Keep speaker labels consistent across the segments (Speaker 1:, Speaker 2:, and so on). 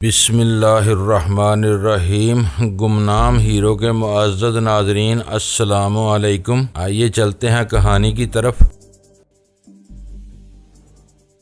Speaker 1: بسم اللہ الرحمن الرحیم۔ گمنام ہیرو کے معزز ناظرین السلام علیکم۔ آئیے چلتے ہیں کہانی کی طرف۔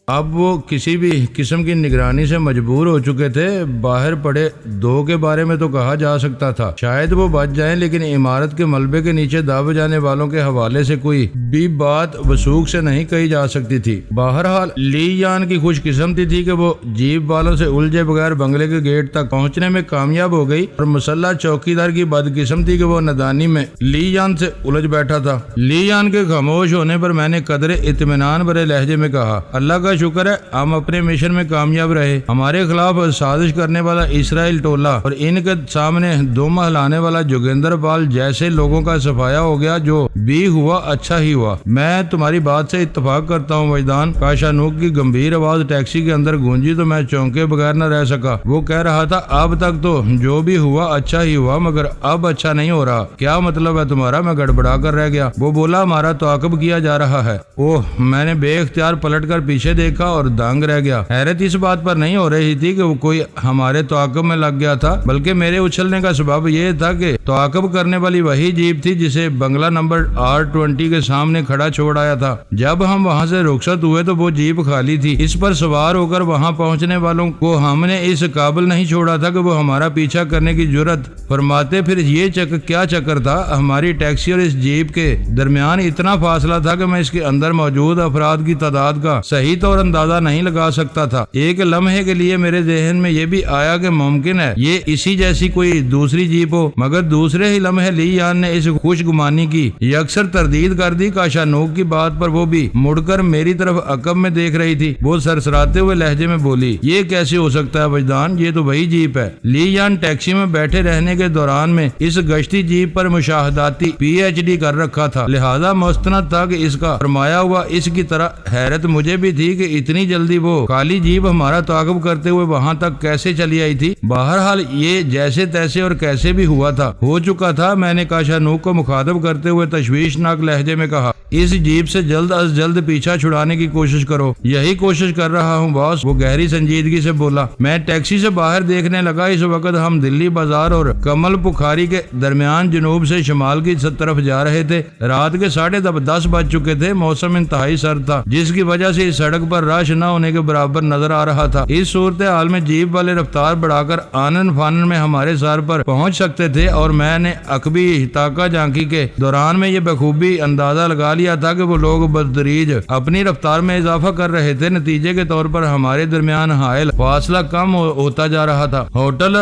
Speaker 1: اب وہ کسی بھی قسم کی نگرانی سے مجبور ہو چکے تھے۔ باہر پڑے دو کے بارے میں تو کہا جا سکتا تھا شاید وہ بچ جائیں، لیکن عمارت کے ملبے کے نیچے دب جانے والوں کے حوالے سے کوئی بھی بات وثوق سے نہیں کہی جا سکتی تھی۔ بہرحال لی یان کی خوش قسمتی تھی کہ وہ جیپ والوں سے الجھے بغیر بنگلے کے گیٹ تک پہنچنے میں کامیاب ہو گئی، اور مسلح چوکیدار کی بدقسمتی کہ وہ نادانی میں لی یان سے الجھ بیٹھا تھا۔ لی یان کے خاموش ہونے پر میں نے قدر اطمینان بھرے لہجے میں کہا، اللہ کا شکر ہے ہم اپنے مشن میں کامیاب رہے۔ ہمارے خلاف سازش کرنے والا اسرائیل ٹولہ اور ان کے سامنے دم ہلانے والا جوگندر پال جیسے لوگوں کا صفایا ہو گیا۔ جو بھی ہوا اچھا ہی ہوا۔ میں تمہاری بات سے اتفاق کرتا ہوں وجدان۔ کاشانوک کی گمبھیر آواز ٹیکسی کے اندر گونجی تو میں چونکے بغیر نہ رہ سکا۔ وہ کہہ رہا تھا، اب تک تو جو بھی ہوا اچھا ہی ہوا، مگر اب اچھا نہیں ہو رہا۔ کیا مطلب ہے تمہارا؟ میں گڑبڑا کر رہ گیا۔ وہ بولا، ہمارا تعاقب کیا جا رہا ہے۔ اوہ، میں نے بے اختیار پلٹ کر پیچھے دیکھا اور دانگ رہ گیا۔ حیرت اس بات پر نہیں ہو رہی تھی کہ وہ کوئی ہمارے تعاقب میں لگ گیا تھا، بلکہ میرے اچھلنے کا سبب یہ تھا کہ تعاقب کرنے والی وہی جیپ تھی جسے بنگلہ نمبر R20 کے سامنے کھڑا چھوڑ آیا تھا۔ جب ہم وہاں سے رخصت ہوئے تو وہ جیپ خالی تھی۔ اس پر سوار ہو کر وہاں پہنچنے والوں کو ہم نے اس قابل نہیں چھوڑا تھا کہ وہ ہمارا پیچھا کرنے کی جرت فرماتے۔ پھر یہ کیا چکر تھا؟ ہماری ٹیکسی اور اس جیپ کے درمیان اتنا فاصلہ تھا کہ میں اس کے اندر موجود افراد کی تعداد کا صحیح طور اندازہ نہیں لگا سکتا تھا۔ ایک لمحے کے لیے میرے ذہن میں یہ بھی آیا کہ ممکن ہے یہ اسی جیسی کوئی دوسری جیپ ہو، مگر دوسرے ہی لمحے لی یان نے اس خوش گمانی کی یکسر تردید کر دی۔ کاشانوک کی بات پر وہ بھی مڑ کر میری طرف عقب میں دیکھ رہی تھی۔ وہ سرسراتے ہوئے لہجے میں بولی، یہ کیسے ہو سکتا ہے وجدان؟ یہ تو وہی جیپ ہے۔ لی یان ٹیکسی میں بیٹھے رہنے کے دوران میں اس گشتی جیپ پر مشاہداتی PhD کر رکھا تھا، لہذا مستند تھا کہ اس کا فرمایا ہوا اس کی طرح حیرت مجھے بھی تھی کہ اتنی جلدی وہ کالی جیپ ہمارا تعاقب کرتے ہوئے وہاں تک کیسے چلی آئی تھی۔ بہرحال یہ جیسے تیسے اور کیسے بھی ہوا تھا، ہو چکا تھا۔ میں نے کاشانوک کو مخاطب کرتے ہوئے تشویشناک لہجے میں کہا، اس جیپ سے جلد از جلد پیچھا چھڑانے کی کوشش کرو۔ یہی کوشش کر رہا ہوں باس، وہ گہری سنجیدگی سے بولا۔ میں ٹیکسی سے باہر دیکھنے لگا۔ اس وقت ہم دلی بازار اور کمل پکھاری کے درمیان جنوب سے شمال کی طرف جا رہے تھے۔ رات کے 10:30 بج چکے تھے۔ موسم انتہائی سرد تھا، جس کی وجہ سے اس سڑک پر رش نہ ہونے کے برابر نظر آ رہا تھا۔ اس صورتحال میں جیپ والے رفتار بڑھا کر آنن فانن میں ہمارے سر پر پہنچ سکتے تھے، اور میں نے عقبی تاکہ جھانکی کے دوران میں یہ بخوبی اندازہ لگا لیا تھا کہ وہ لوگ بتدریج اپنی رفتار میں اضافہ کر رہے تھے۔ نتیجے کے طور پر ہمارے درمیان حائل فاصلہ کم ہوتا جا رہا تھا۔ ہوٹل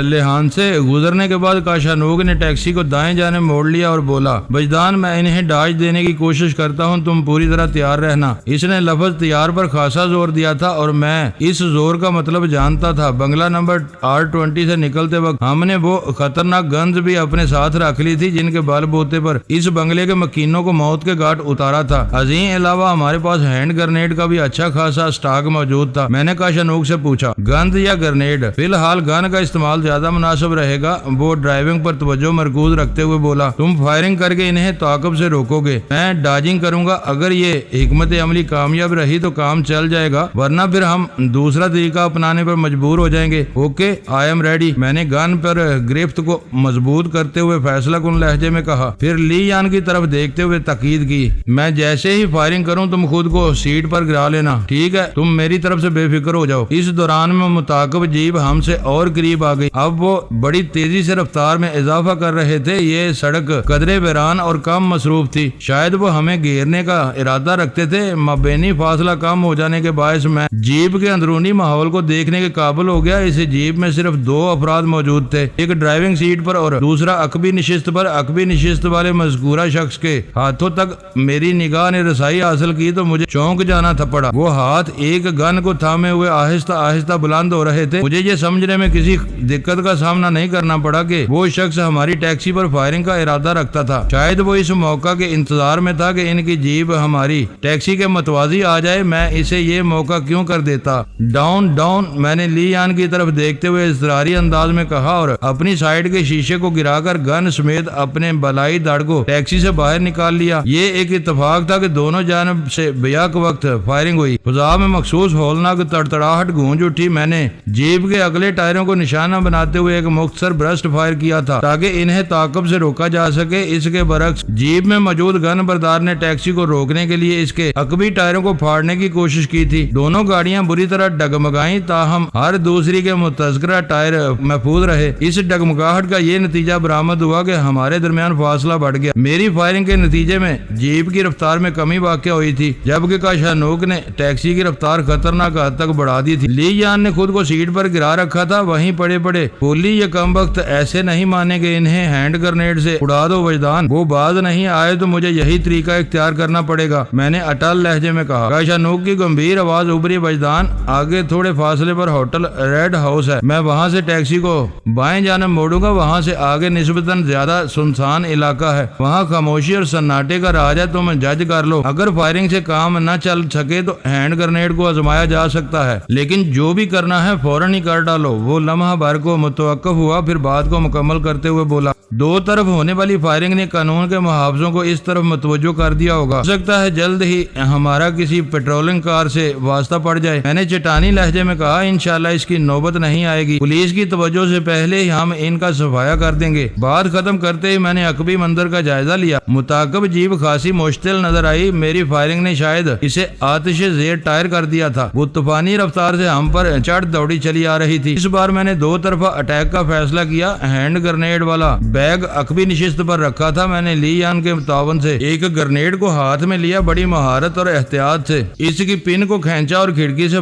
Speaker 1: لیہان سے گزرنے کے بعد کاشانوک نے ٹیکسی کو دائیں جانب موڑ لیا اور بولا، وجدان، میں انہیں ڈاج دینے کی کوشش کرتا ہوں، تم پوری طرح تیار رہنا۔ اس نے لفظ تیار پر خاصا زور دیا تھا، اور میں اس زور کا مطلب جانتا تھا۔ بنگلہ نمبر R20 سے نکلتے وقت ہم نے وہ خطرناک گنز بھی اپنے ساتھ رکھ لی تھی جن کے بال بوتے پر اس بنگلے کے مکینوں کو موت کے گھاٹ اتارا تھا۔ عظیم علاوہ ہمارے پاس ہینڈ گرنیڈ کا بھی اچھا خاصا سٹاک موجود تھا۔ میں نے کاشانوک سے پوچھا، گند یا گرنیڈ؟ فی الحال گن کا استعمال زیادہ مناسب رہے گا۔ وہ ڈرائیونگ پر توجہ مرکوز رکھتے ہوئے بولا، تم فائرنگ کر کے انہیں تعاقب سے روکو گے، میں ڈاجنگ کروں گا۔ اگر یہ حکمت عملی کامیاب رہی تو کام چل جائے گا، ورنہ پھر ہم دوسرا طریقہ اپنانے پر مجبور ہو جائیں گے۔ اوکے، آئی ایم ریڈی، میں نے گن پر گرفت کو مضبوط کرتے ہوئے فیصلہ کن لہجے میں کہا، پھر لی یان کی طرف دیکھتے ہوئے تاکید کی، میں جیسے ہی فائرنگ کروں تم خود کو سیٹ پر گرا لینا، ٹھیک ہے؟ تم میری طرف سے بے فکر ہو جاؤ۔ اس دوران میں متعاقب جیپ ہم سے اور قریب آ گئی۔ اب وہ بڑی تیزی سے رفتار میں اضافہ کر رہے تھے۔ یہ سڑک قدرے ویران اور کم مصروف تھی، شاید وہ ہمیں گھیرنے کا ارادہ رکھتے تھے۔ مابینی فاصلہ کم ہو جانے کے باعث میں جیپ کے اندرونی ماحول کو دیکھنے کے قابل ہو گیا۔ اس جیپ میں صرف 2 افراد موجود تھے، ایک ڈرائیونگ سیٹ پر اور دوسرا عقبی نشست پر۔ عقبی نشست والے مذکورہ شخص کے ہاتھوں تک میری نگاہ نے رسائی حاصل کی تو مجھے چونک جانا تھا پڑا۔ وہ ہاتھ ایک گن کو تھامے ہوئے آہستہ آہستہ بلند ہو رہے تھے۔ مجھے یہ سمجھنے میں کسی دقت کا سامنا نہیں کرنا پڑا کہ وہ شخص ہماری ٹیکسی پر فائرنگ کا ارادہ رکھتا تھا۔ شاید وہ اس موقع کے انتظار میں تھا کہ ان کی جیپ ہماری ٹیکسی کے متوازی آ جائے۔ میں میں اسے یہ موقع کیوں کر دیتا۔ ڈاؤن ڈاؤن، میں نے لی یان کی طرف دیکھتے ہوئے اضطراری انداز میں کہا اور اپنی سائیڈ کے شیشے کو گرا کر گن سمیت اپنے بلائی دڑ کو ٹیکسی سے باہر نکال لیا۔ یہ ایک اتفاق تھا کہ دونوں جانب سے بیک وقت فائرنگ ہوئی۔ فضا میں مخصوص ہولناک تڑتڑاہٹ گونج اٹھی۔ میں نے جیپ کے اگلے ٹائروں کو نشانہ بناتے ہوئے ایک مختصر برسٹ فائر کیا تھا تاکہ انہیں تعاقب سے روکا جا سکے۔ اس کے برعکس جیپ میں موجود گن بردار نے ٹیکسی کو روکنے کے لیے اس کے عقبی ٹائروں کو پھاڑنے کی کوشش کی تھی۔ دونوں گاڑیاں بری طرح ڈگمگائیں، تاہم ہر دوسری کے متذکرہ ٹائر محفوظ رہے۔ اس ڈگمگاہٹ کا یہ نتیجہ برآمد ہوا کہ ہمارے درمیان فاصلہ بڑھ گیا۔ میری فائرنگ کے نتیجے میں جیپ کی رفتار میں کمی واقع ہوئی تھی، جبکہ کاشانوک نے ٹیکسی کی رفتار خطرناک حد تک بڑھا دی تھی۔ لی یان نے خود کو سیٹ پر گرا رکھا تھا، وہیں پڑے پڑے پولی یہ کم وقت ایسے نہیں مانے کہ انہیں ہینڈ گرنیڈ سے اڑا دو وجدان۔ وہ باز نہیں آئے تو مجھے یہی طریقہ اختیار کرنا پڑے گا، میں نے اٹل لہجے میں کہا۔ کاشانوک کی گمبھیر آواز ابری، وجدان آگے تھوڑے فاصلے پر ہوٹل ریڈ ہاؤس ہے، میں وہاں سے ٹیکسی کو بائیں جانب موڑوں گا، وہاں سے آگے نسبتاً زیادہ سنسان علاقہ ہے، وہاں خاموشی اور سناٹے کا راج ہے، تم جج کر لو۔ اگر فائرنگ سے کام نہ چل سکے تو ہینڈ گرنیڈ کو آزمایا جا سکتا ہے، لیکن جو بھی کرنا ہے فوراً ہی کر ڈالو۔ وہ لمحہ بھر کو متوقف ہوا، پھر بات کو مکمل کرتے ہوئے بولا، دو طرف ہونے والی فائرنگ نے قانون کے محافظوں کو اس طرف متوجہ کر دیا ہوگا، ہو سکتا ہے جلد ہی ہمارا کسی پیٹرولنگ کار سے واسطہ پڑ جائے۔ میں نے چٹانی لہجے میں کہا، انشاءاللہ اس کی نوبت نہیں آئے گی، پولیس کی توجہ سے پہلے ہی ہم ان کا صفایا کر دیں گے۔ بات ختم کرتے ہی میں نے عقبی منظر کا جائزہ لیا۔ متعاقب جیپ خاصی مشتعل نظر آئی، میری فائرنگ نے شاید اسے آتش زیر ٹائر کر دیا تھا۔ وہ طوفانی رفتار سے ہم پر چڑھ دوڑی چلی آ رہی تھی۔ اس بار میں نے دو طرفہ اٹیک کا فیصلہ کیا۔ ہینڈ گرنیڈ والا بیگ عقبی نشست پر رکھا تھا، میں نے لی یان کے تعاون سے ایک گرنیڈ کو ہاتھ میں لیا، بڑی مہارت اور احتیاط سے اس کی پن کو کھینچا اور کھڑکی سے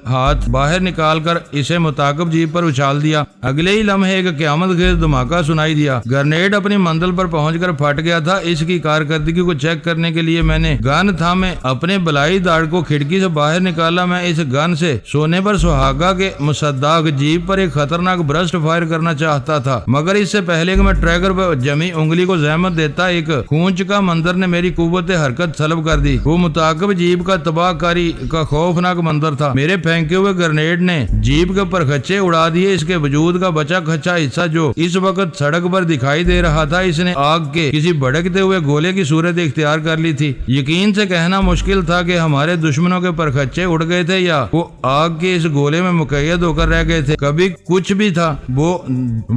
Speaker 1: ہاتھ باہر نکال کر اسے متعاقب جیپ پر اچھال دیا۔ اگلے ہی لمحے ایک قیامت خیز دھماکہ سنائی دیا، گرنیڈ اپنی منزل پر پہنچ کر پھٹ گیا تھا۔ اس کی کارکردگی کو چیک کرنے کے لیے میں نے گن تھامے اپنے بلائی داڑ کو کھڑکی سے باہر نکالا۔ میں اس گن سے سونے پر سہاگا کے مصداق جیپ پر ایک خطرناک برسٹ فائر کرنا چاہتا تھا، مگر اس سے پہلے کہ میں ٹریگر پر جمی انگلی کو زحمت دیتا، ایک خونچ کا منظر نے میری قوت حرکت سلب کر دی۔ وہ متعاقب جیپ کا تباہ کاری کا خوفناک منظر تھا۔ میرے پھینکے ہوئے گرنیڈ نے جیپ کے پرخچے اڑا دیے۔ اس کے وجود کا بچا کھچا حصہ جو اس وقت سڑک پر دکھائی دے رہا تھا، اس نے آگ کے کسی بھڑکتے ہوئے گولے کی صورت اختیار کر لی تھی۔ یقین سے کہنا مشکل تھا کہ ہمارے دشمنوں کے پرخچے اڑ گئے تھے یا وہ آگ کے اس گولے میں مقید ہو کر رہ گئے تھے۔ کبھی کچھ بھی تھا، وہ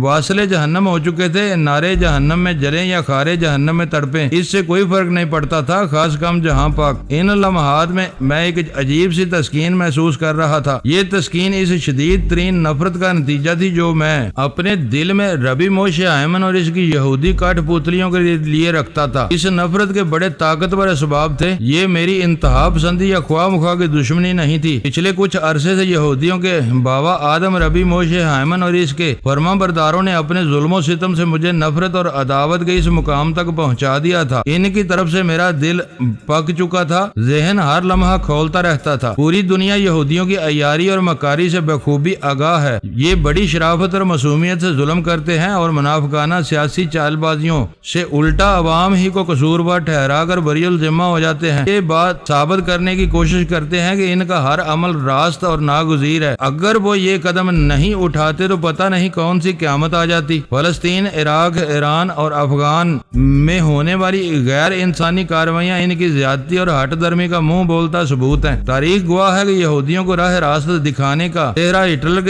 Speaker 1: واصل جہنم ہو چکے تھے، نارے جہنم میں جلیں یا خارے جہنم میں تڑپیں، اس سے کوئی فرق نہیں پڑتا تھا، خاص کم جہاں پاک۔ ان لمحات میں ایک عجیب سی تسکین محسوس کر رہا تھا۔ یہ تسکین اس شدید ترین نفرت کا نتیجہ تھی جو میں اپنے دل میں ربی موش ایمن اور اس کی یہودی کاٹ پوتلیوں کے لیے رکھتا تھا۔ اس نفرت کے بڑے طاقتور اسباب تھے۔ یہ میری انتہا پسندی یا خواہ مخواہ کی دشمنی نہیں تھی۔ پچھلے کچھ عرصے سے یہودیوں کے بابا آدم ربی موش ایمن اور اس کے فرما برداروں نے اپنے ظلم و ستم سے مجھے نفرت اور عداوت کے اس مقام تک پہنچا دیا تھا۔ ان کی طرف سے میرا دل پک چکا تھا، ذہن ہر لمحہ کھولتا رہتا تھا۔ پوری دنیا یہودیوں کی عیاری اور مکاری سے بخوبی آگاہ ہے۔ یہ بڑی شرافت اور معصومیت سے ظلم کرتے ہیں اور منافقانہ سیاسی چال بازیوں سے الٹا عوام ہی کو قصوروار ٹھہرا کر بری الذمہ ہو جاتے ہیں۔ یہ بات ثابت کرنے کی کوشش کرتے ہیں کہ ان کا ہر عمل راست اور ناگزیر ہے۔ اگر وہ یہ قدم نہیں اٹھاتے تو پتہ نہیں کون سی قیامت آ جاتی۔ فلسطین، عراق، ایران اور افغان میں ہونے والی غیر انسانی کارروائیاں ان کی زیادتی اور ہٹ درمی کا منہ بولتا ثبوت ہیں۔ تاریخ گواہ ہے کہ یہودیوں کو راہ راست دکھانے کا چہرہ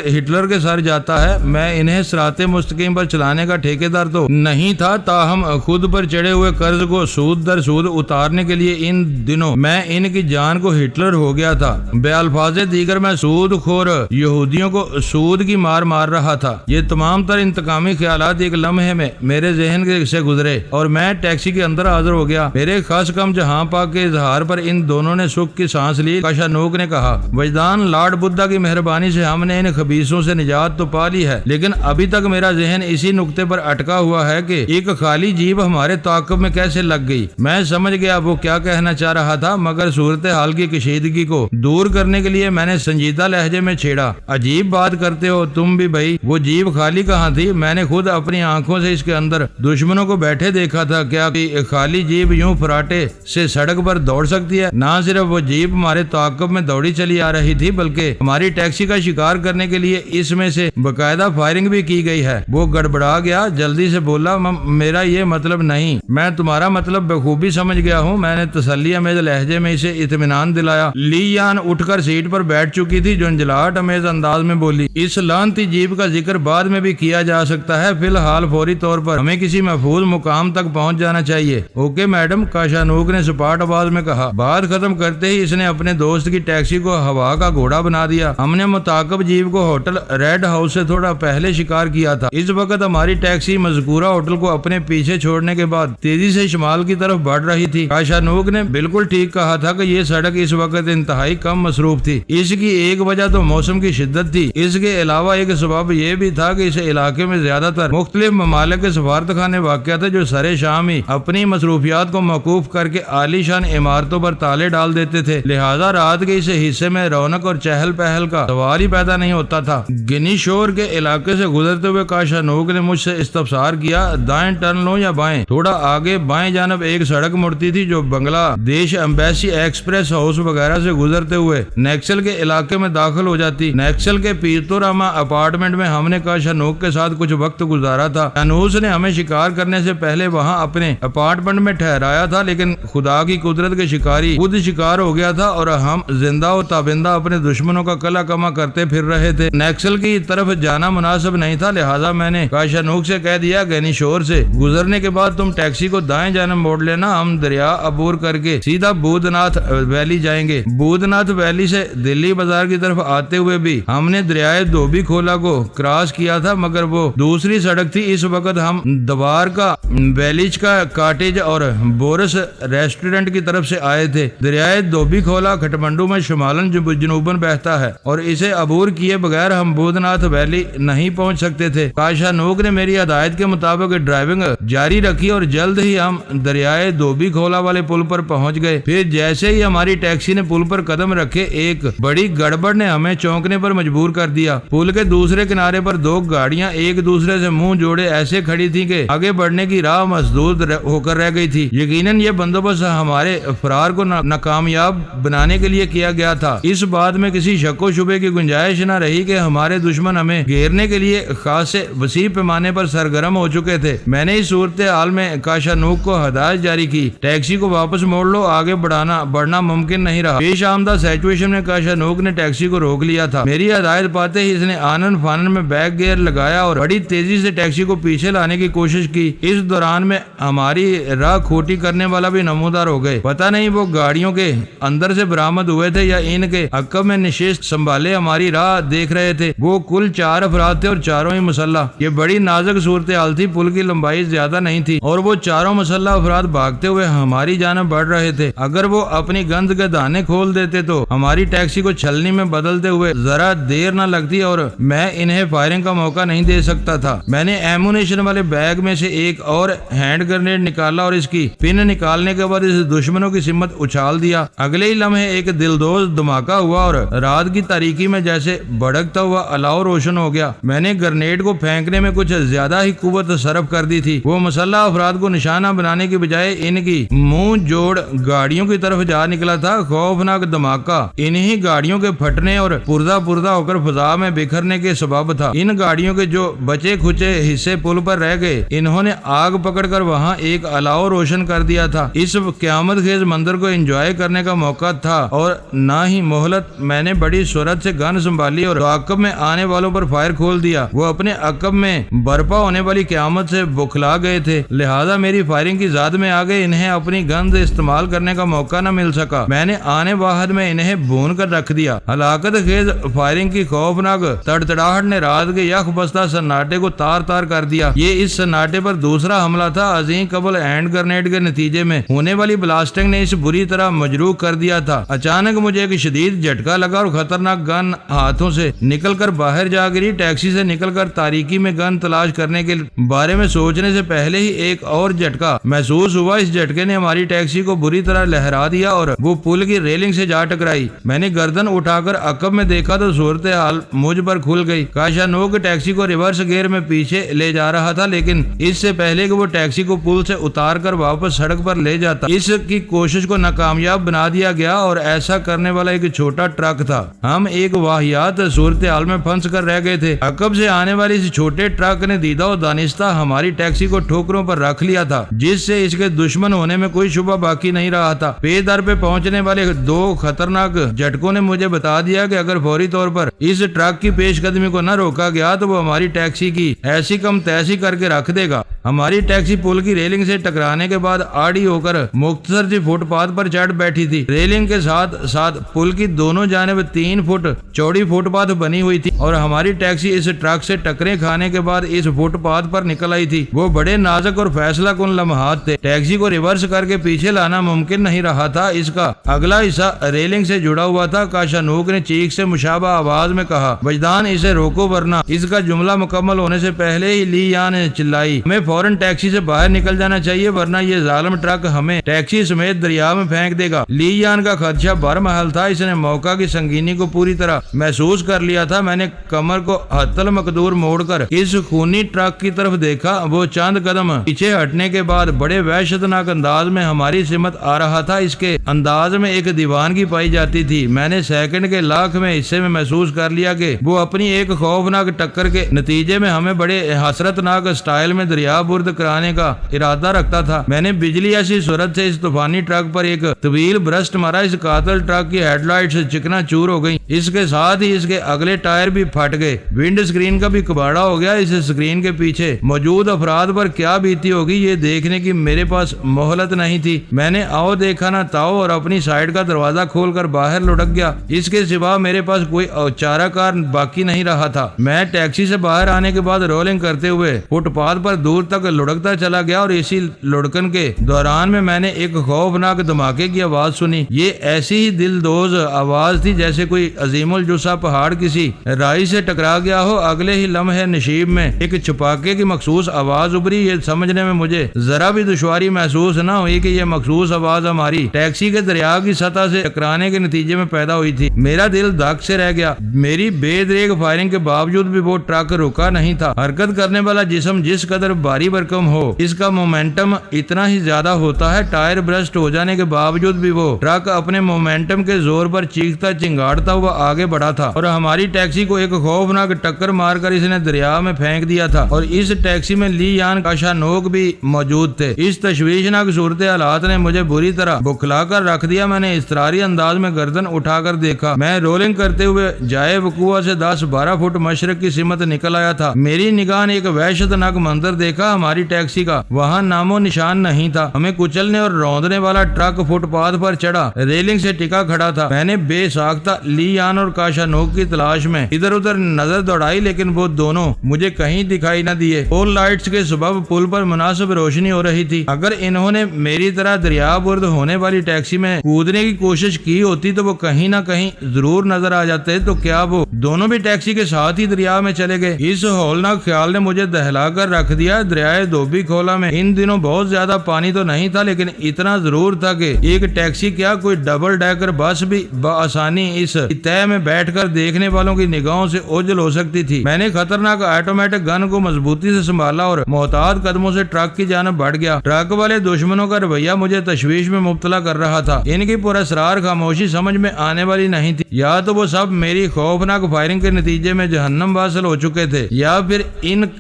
Speaker 1: ہٹلر کے سر جاتا ہے۔ میں انہیں صراط مستقیم پر چلانے کا ٹھیکیدار تو نہیں تھا، تاہم خود پر چڑھے ہوئے قرض کو سود در سود اتارنے کے لیے ان دنوں میں ان کی جان کو ہٹلر ہو گیا تھا۔ بے الفاظ دیگر میں سود خور یہودیوں کو سود کی مار رہا تھا۔ یہ تمام تر انتقامی خیالات ایک لمحے میں میرے ذہن سے گزرے اور میں ٹیکسی کے اندر حاضر ہو گیا۔ میرے خاص کم جہاں پاک کے اظہار پر ان دونوں نے سکھ کی سانس لی۔ کاشانوک نے کہا، وجدان، لارڈ بدھا کی مہربانی سے ہم نے ان خبیثوں سے نجات تو پا لی ہے، لیکن ابھی تک میرا ذہن اسی نقطے پر اٹکا ہوا ہے کہ ایک خالی جیب ہمارے تعاقب میں کیسے لگ گئی۔ میں سمجھ گیا وہ کیا کہنا چاہ رہا تھا، مگر صورتحال کی کشیدگی کو دور کرنے کے لیے میں نے سنجیدہ لہجے میں چھیڑا، عجیب بات کرتے ہو تم بھی بھائی، وہ جیب خالی کہاں تھی؟ میں نے خود اپنی آنکھوں سے اس کے اندر دشمنوں کو بیٹھے دیکھا تھا۔ کیا خالی جیب یوں فراٹے سے سڑک پر دوڑ سکتی ہے؟ نہ صرف صرف وہ جیپ ہمارے تعاقب میں دوڑی چلی آ رہی تھی بلکہ ہماری ٹیکسی کا شکار کرنے کے لیے اس میں سے باقاعدہ فائرنگ بھی کی گئی ہے۔ وہ گڑبڑا گیا، جلدی سے بولا میرا یہ مطلب نہیں، میں تمہارا مطلب بخوبی سمجھ گیا ہوں۔ میں نے تسلی امیز لہجے میں اسے اطمینان دلایا۔ لی یان اٹھ کر سیٹ پر بیٹھ چکی تھی، جو جھنجھلاہٹ امیز انداز میں بولی، اس لعنتی جیپ کا ذکر بعد میں بھی کیا جا سکتا ہے، فی الحال فوری طور پر ہمیں کسی محفوظ مقام تک پہنچ جانا چاہیے۔ اوکے میڈم، کاشانوک نے سپاٹ آواز میں کہا۔ بات ختم کرتے ہی اس نے اپنے دوست کی ٹیکسی کو ہوا کا گھوڑا بنا دیا۔ ہم نے متعاقب جیپ کو ہوٹل ریڈ ہاؤس سے تھوڑا پہلے شکار کیا تھا۔ اس وقت ہماری ٹیکسی مذکورہ ہوٹل کو اپنے پیچھے چھوڑنے کے بعد تیزی سے شمال کی طرف بڑھ رہی تھی۔ کاشانوک نے بالکل ٹھیک کہا تھا کہ یہ سڑک اس وقت انتہائی کم مصروف تھی۔ اس کی ایک وجہ تو موسم کی شدت تھی، اس کے علاوہ ایک سبب یہ بھی تھا کہ اس علاقے میں زیادہ تر مختلف ممالک کے سفارت خانے واقع تھے، جو سرے شام ہی اپنی مصروفیات کو موقوف کر کے عالی شان عمارتوں پر تالے ڈال دیتے تھے، لہذا رات کے اس حصے میں رونق اور چہل پہل کا سوال ہی پیدا نہیں ہوتا تھا۔ گنی شور کے علاقے سے گزرتے ہوئے کاشانوک نے مجھ سے استفسار کیا، دائیں ٹرن لوں یا بائیں؟ تھوڑا آگے بائیں جانب ایک سڑک مڑتی تھی جو بنگلہ دیش ایمبیسی ایکسپریس ہاؤس وغیرہ سے گزرتے ہوئے نیکسل کے علاقے میں داخل ہو جاتی۔ نیکسل کے پیتوراما اپارٹمنٹ میں ہم نے کاشانوک کے ساتھ کچھ وقت گزارا تھا۔ انوس نے ہمیں شکار کرنے سے پہلے وہاں اپنے اپارٹمنٹ میں ٹھہرایا تھا، لیکن خدا کی قدرت کے شکاری خود شکار ہو گیا تھا اور ہم زندہ و تابندہ اپنے دشمنوں کا کلا کما کرتے پھر رہے تھے۔ نیکسل کی طرف جانا مناسب نہیں تھا، لہذا میں نے کاشانوک سے کہہ دیا، گنی شور سے گزرنے کے بعد تم ٹیکسی کو دائیں جانب موڑ لینا، ہم دریا عبور کر کے سیدھا بودھ ناتھ ویلی جائیں گے۔ بودھ ناتھ ویلی سے دلی بازار کی طرف آتے ہوئے بھی ہم نے دریائے دھوبی کھولا کو کراس کیا تھا، مگر وہ دوسری سڑک تھی۔ اس وقت ہم دوار کا ویلیج کا کاٹیج اور بورس ریسٹورنٹ کی طرف سے آئے تھے۔ دریائے دھوبی کھولا کھٹمنڈو میں شمالن جنوباً بہتا ہے اور اسے عبور کیے بغیر ہم بودھ ناتھ ویلی نہیں پہنچ سکتے تھے۔ کاشانوک نے میری ہدایت کے مطابق ڈرائیونگ جاری رکھی اور جلد ہی ہم دریائے دھوبی کھولا والے پل پر پہنچ گئے۔ پھر جیسے ہی ہماری ٹیکسی نے پل پر قدم رکھے، ایک بڑی گڑبڑ نے ہمیں چونکنے پر مجبور کر دیا۔ پل کے دوسرے کنارے پر دو گاڑیاں ایک دوسرے سے منہ جوڑے ایسے کھڑی تھی کہ آگے بڑھنے کی راہ مسدود ہو کر رہ گئی تھی۔ یقیناً یہ بندوبست ہمارے فرار کو ناکامیاب بنانے کے لیے کیا گیا تھا۔ اس بات میں کسی شک و شبے کی گنجائش نہ رہی کہ ہمارے دشمن ہمیں گھیرنے کے لیے خاصے وسیع پیمانے پر سرگرم ہو چکے تھے۔ میں نے اس صورتحال میں کاشانوک کو ہدایت جاری کی، ٹیکسی کو واپس موڑ لو، آگے بڑھنا ممکن نہیں رہا۔ پیش آمدہ سچویشن میں کاشانوک نے ٹیکسی کو روک لیا تھا۔ میری ہدایت پاتے ہی اس نے آنن فانن میں بیک گیئر لگایا اور بڑی تیزی سے ٹیکسی کو پیچھے لانے کی کوشش کی۔ اس دوران میں ہماری راہ کھوٹی کرنے والا بھی نمودار ہو گئے۔ پتہ نہیں وہ گاڑیوں کے اندر سے برآمد ہوئے تھے یا ان کے عقب میں نشست سنبھالے ہماری راہ دیکھ رہے تھے۔ وہ کل 4 افراد تھے اور چاروں ہی مسلح۔ یہ بڑی نازک صورتحال تھی، پل کی لمبائی زیادہ نہیں تھی اور وہ چاروں مسلح افراد بھاگتے ہوئے ہماری جانب بڑھ رہے تھے۔ اگر وہ اپنی گند کے دانے کھول دیتے تو ہماری ٹیکسی کو چھلنی میں بدلتے ہوئے ذرا دیر نہ لگتی اور میں انہیں فائرنگ کا موقع نہیں دے سکتا تھا۔ میں نے ایمونیشن والے بیگ میں سے ایک اور ہینڈ گرنیڈ نکالا اور اس کی پن نکالنے کے بعد اس دشمنوں کی سمت اچھال دیا۔ اگلے ہی لمحے ایک دلدوز دھماکہ ہوا اور رات کی تاریکی میں جیسے بھڑکتا ہوا الاؤ روشن ہو گیا۔ میں نے گرنیڈ کو پھینکنے میں کچھ زیادہ ہی قوت صرف کر دی تھی۔ وہ مسلح افراد کو نشانہ بنانے کی بجائے ان کی منہ جوڑ گاڑیوں کی طرف جا نکلا تھا۔ خوفناک دھماکہ انہی گاڑیوں کے پھٹنے اور پردہ ہو کر فضا میں بکھرنے کے سبب تھا۔ ان گاڑیوں کے جو بچے کھچے حصے پل پر رہ گئے، انہوں نے آگ پکڑ کر وہاں ایک الاؤ روشن کر دیا تھا۔ اس قیامت خیز منظر کو انجوائے کرنے کا موقع تھا اور نہ ہی مہلت۔ میں نے بڑی سرعت سے گن سنبھالی اور عقب میں آنے والوں پر فائر کھول دیا۔ وہ اپنے عقب میں برپا ہونے والی قیامت سے بکھلا گئے تھے، لہذا میری فائرنگ کی زاد میں آ گئے۔ انہیں اپنی گند استعمال کرنے کا موقع نہ مل سکا۔ میں نے آنے واحد میں انہیں بھون کر رکھ دیا۔ ہلاکت خیز فائرنگ کی خوفناک تڑتڑاہٹ نے رات کے یخ بستہ سناٹے کو تار تار کر دیا۔ یہ اس سناٹے پر دوسرا حملہ تھا۔ عظیم قبل ہینڈ گرنیڈ کے نتیجے میں ہونے والی بلاسٹنگ نے اس بری طرح مجروح کر دیا تھا۔ اچانک مجھے ایک شدید جھٹکا لگا اور خطرناک گن ہاتھوں سے نکل کر باہر جا گری۔ ٹیکسی سے نکل کر تاریکی میں گن تلاش کرنے کے بارے میں سوچنے سے پہلے ہی ایک اور جھٹکا محسوس ہوا۔ اس جھٹکے نے ہماری ٹیکسی کو بری طرح لہرا دیا اور وہ پل کی ریلنگ سے جا ٹکرائی۔ میں نے گردن اٹھا کر عقب میں دیکھا تو صورتحال مجھ پر کھل گئی۔ کاشانوک ٹیکسی کو ریورس گیئر میں پیچھے لے جا رہا تھا، لیکن اس سے پہلے کہ وہ ٹیکسی کو پل سے اتار کر واپس سڑک پر لے جاتا، اس کی کوشش کو ناکامیاب بنا دیا گیا اور ایسا کرنے والا ایک چھوٹا ٹرک تھا۔ ہم ایک واہیات صورتحال میں پھنس کر رہ گئے تھے۔ عقب سے آنے والی اس چھوٹے ٹرک نے دیدہ و دانستہ ہماری ٹیکسی کو ٹھوکروں پر رکھ لیا تھا، جس سے اس کے دشمن ہونے میں کوئی شبہ باقی نہیں رہا تھا۔ پے در پہ پہنچنے والے دو خطرناک جھٹکوں نے مجھے بتا دیا کہ اگر فوری طور پر اس ٹرک کی پیش قدمی کو نہ روکا گیا تو وہ ہماری ٹیکسی کی ایسی کم تیسی کر کے رکھ دے گا۔ ہماری ٹیکسی پل کی ریلنگ سے ٹکرانے کے بعد آڑی ہو کر مختصر سی فٹ پاتھ پر چڑھ بیٹھی تھی۔ ریلنگ کے ساتھ ساتھ پل کی دونوں جانب 3 فٹ چوڑی فٹ پاتھ بنی ہوئی تھی اور ہماری ٹیکسی اس ٹرک سے ٹکرے کھانے کے بعد اس فٹ پاتھ پر نکل آئی تھی۔ وہ بڑے نازک اور فیصلہ کن لمحات تھے۔ ٹیکسی کو ریورس کر کے پیچھے لانا ممکن نہیں رہا تھا۔ اس کا اگلا حصہ ریلنگ سے جڑا ہوا تھا۔ کاشانوک نے چیخ سے مشابہ آواز میں کہا، وجدان اسے روکو ورنہ۔ اس کا جملہ مکمل ہونے سے پہلے ہی لی یان نے چلائی، ہمیں فوراً ٹیکسی سے باہر نکل جانا چاہیے ورنہ یہ ظالم ٹرک ہمیں ٹیکسی سمیت دریا میں پھینک دے گا۔ لی یان کا خدشہ برمحل تھا۔ اس نے موقع کی سنگینی کو پوری طرح محسوس کر لیا تھا۔ میں نے کمر کو حتی المقدور موڑ کر اس خونی ٹرک کی طرف دیکھا۔ وہ چند قدم پیچھے ہٹنے کے بعد بڑے وحشتناک انداز میں ہماری سمت آ رہا تھا۔ اس کے انداز میں ایک دیوانگی پائی جاتی تھی۔ میں نے سیکنڈ کے لاکھ میں حصے میں محسوس کر لیا کہ وہ اپنی ایک خوفناک ٹکر کے نتیجے میں ہمیں بڑے حسرتناک سٹائل میں دریا برد کرانے کا ارادہ رکھتا تھا۔ میں نے بجلی ایسی صورت سے اس طوفانی ٹرک پر ایک طویل برسٹ مارا۔ اس قاتل ٹرک کی ہیڈ لائٹ سے چکنا چور ہو گئی۔ اس کے ساتھ ہی اس کے اگلے ٹائر بھی پھٹ گئے۔ ونڈ سکرین کا بھی کباڑا ہو گیا۔ اس سکرین کے پیچھے موجود افراد پر کیا بیتی ہوگی یہ دیکھنے کی میرے پاس مہلت نہیں تھی۔ میں نے آؤ دیکھا نہ تاؤ اور اپنی سائیڈ کا دروازہ کھول کر باہر لڑک گیا۔ اس کے سوا میرے پاس کوئی چارہ کار باقی نہیں رہا تھا۔ میں ٹیکسی سے باہر آنے کے بعد رولنگ کرتے ہوئے فٹ پاتھ پر دور تک لڑکتا چلا گیا اور اسی لڑکن کے دوران میں نے ایک خوفناک دھماکے کی آواز سنی۔ یہ ایسی ہی دل دوز آواز تھی جیسے کوئی عظیم الجثہ پہاڑ کسی رائی سے ٹکرا گیا ہو۔ اگلے ہی لمحے نشیب میں ایک چھپاکے کی مخصوص آواز ابری۔ یہ سمجھنے میں مجھے ذرا بھی دشواری محسوس نہ ہوئی کہ یہ مخصوص آواز ہماری ٹیکسی کے دریا کی سطح سے ٹکرانے کے نتیجے میں پیدا ہوئی تھی۔ میرا دل دھک سے رہ گیا۔ میری بے دریغ فائرنگ کے باوجود بھی وہ ٹرک رکا نہیں تھا۔ حرکت کرنے والا جسم جس قدر بھاری بھرکم ہو اس کا مومنٹم اتنا ہی زیادہ ہوتا ہے۔ ٹائر برسٹ ہو جانے کے باوجود بھی وہ ٹرک اپنے مومنٹم کے زور پر چیختا چنگاڑتا ہوا آگے بڑھا تھا اور ہماری ٹیکسی کو ایک خوفناک ٹکر مار کر اس نے دریا میں پھینک دیا تھا اور اس ٹیکسی میں لی یان کاشانوک بھی موجود تھے۔ اس تشویشناک صورت حالات نے مجھے بری طرح بکھلا کر رکھ دیا۔ میں نے اضطراری انداز میں گردن اٹھا کر دیکھا۔ میں رولنگ کرتے ہوئے جائے وقوع سے 10-12 فٹ مشرق کی سمت نکل آیا تھا۔ میری نگاہ نے ایک وحشتناک منظر دیکھا۔ ہماری ٹیکسی کا وہاں نام و نشان نہیں تھا۔ ہمیں کچلنے اور روندنے والا ٹرک فٹ پاتھ پر چڑھا ریلنگ سے ٹکا کھڑا تھا۔ میں نے بے ساختہ لی یان اور کاشانوک کی تلاش میں ادھر ادھر نظر دوڑائی لیکن وہ دونوں مجھے کہیں دکھائی نہ دیے۔ پول لائٹس کے سبب پل پر مناسب روشنی ہو رہی تھی۔ اگر انہوں نے میری طرح دریا برد ہونے والی ٹیکسی میں کودنے کی کوشش کی ہوتی تو وہ کہیں نہ کہیں ضرور نظر آ جاتے۔ تو کیا وہ دونوں بھی ٹیکسی کے ساتھ ہی دریا میں چلے گئے؟ اس ہولناک خیال نے مجھے دہلا کر رکھ دیا۔ دریائے دھوبی کھولا میں ان دنوں بہت زیادہ پانی تو نہیں تھا لیکن اتنا ضرور تھا کہ ایک ٹیکسی کیا کوئی ڈبل ڈیکر بس بھی بآسانی اس تہ میں بیٹھ کر دیکھنے والوں کی نگاہوں سے اوجھل ہو سکتی تھی۔ میں نے خطرناک آٹومیٹک گن کو مضبوطی سے سنبھالا اور محتاط قدموں سے ٹرک کی جانب بڑھ گیا۔ ٹرک والے دشمنوں کا رویہ مجھے تشویش میں مبتلا کر رہا تھا۔ ان کی پراسرار خاموشی سمجھ میں آنے والی نہیں تھی۔ یا تو وہ سب میری خوفناک فائرنگ کے نتیجے میں جہنم واصل ہو چکے تھے یا پھر